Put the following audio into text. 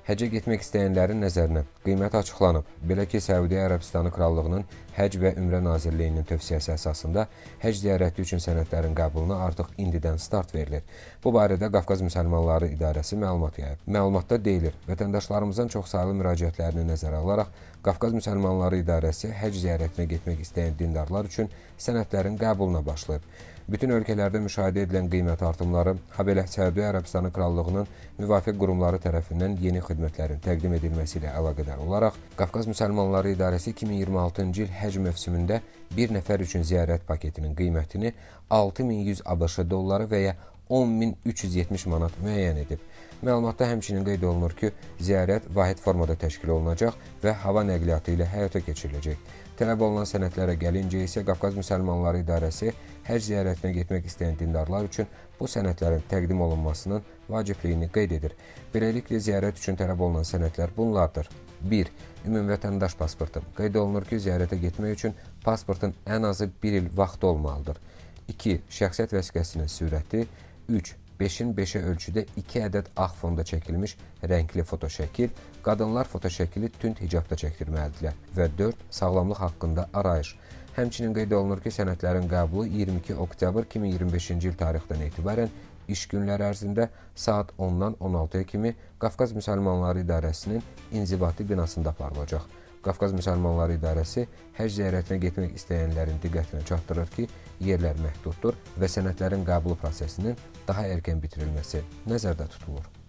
Həcə getmək istəyənlərin nəzərinə qiymət açıqlanıb. Belə ki, Səudiyyə Ərəbistanı Krallığının Həcc və Ümrə Nazirliyinin tövsiyəsi əsasında həcc ziyarəti üçün sənədlərin qəbuluna artıq indidən start verilir. Bu barədə Qafqaz Müsəlmanları İdarəsi məlumat yayıb. Məlumatda deyilir, vətəndaşlarımızın çoxsaylı müraciətlərini nəzərə alaraq Qafqaz Müsəlmanları İdarəsi həcc ziyarətinə getmək istəyən dindarlar üçün sənədlərin qəbuluna başlayıb. Bütün ölkələrdə müşahidə edilən qiymət artımları, habelə Səudiyyə Ərəbistanı Krallığının müvafiq qurumları tərəfindən yeni xidmətlərin təqdim edilməsi ilə əlaqədar olaraq Qafqaz Müsəlmanları İdarəsi 2026-cı il həcc mövsümündə bir nəfər üçün ziyarət paketinin qiymətini 6100 ABŞ dolları və ya 10.370 manat müəyyən edib. Məlumatda həmçinin qeyd olunur ki, ziyarət vahid formada təşkil olunacaq və hava nəqliyyatı ilə həyata keçiriləcək. Tələb olunan sənədlərə gəlincə isə Qafqaz Müsəlmanları İdarəsi həcc ziyarətinə getmək istəyən dindarlar üçün bu sənədlərin təqdim olunmasının vacibliyini qeyd edir. Beləliklə, ziyarət üçün tələb olunan sənədlər bunlardır. 1. Ümumvətəndaş pasportu. Qeyd olunur ki, ziyarətə getmək üçün pasportun ən azı 1 il vaxtı olmalıdır. 2. Şəxsiyyət vəsiqəsinin sürəti. 3. 5-in 5-ə ölçüdə 2 ədəd ağ fonda çəkilmiş rəngli fotoşəkil, qadınlar fotoşəkili tünd hicabda çəkdirməlidirlər və 4. Sağlamlıq haqqında arayış. Həmçinin qeyd olunur ki, sənədlərin qəbulu 22 oktyabr 2025-ci il tarixdən etibarən iş günləri ərzində saat 10-dan 16-ya kimi Qafqaz Müsəlmanları İdarəsinin inzibati binasında aparılacaq. Qafqaz Müsəlmanları İdarəsi həcc ziyarətinə getmək istəyənlərin diqqətinə çatdırır ki, yerlər məhduddur və sənədlərin qəbulu prosesinin daha erkən bitirilməsi nəzərdə tutulur.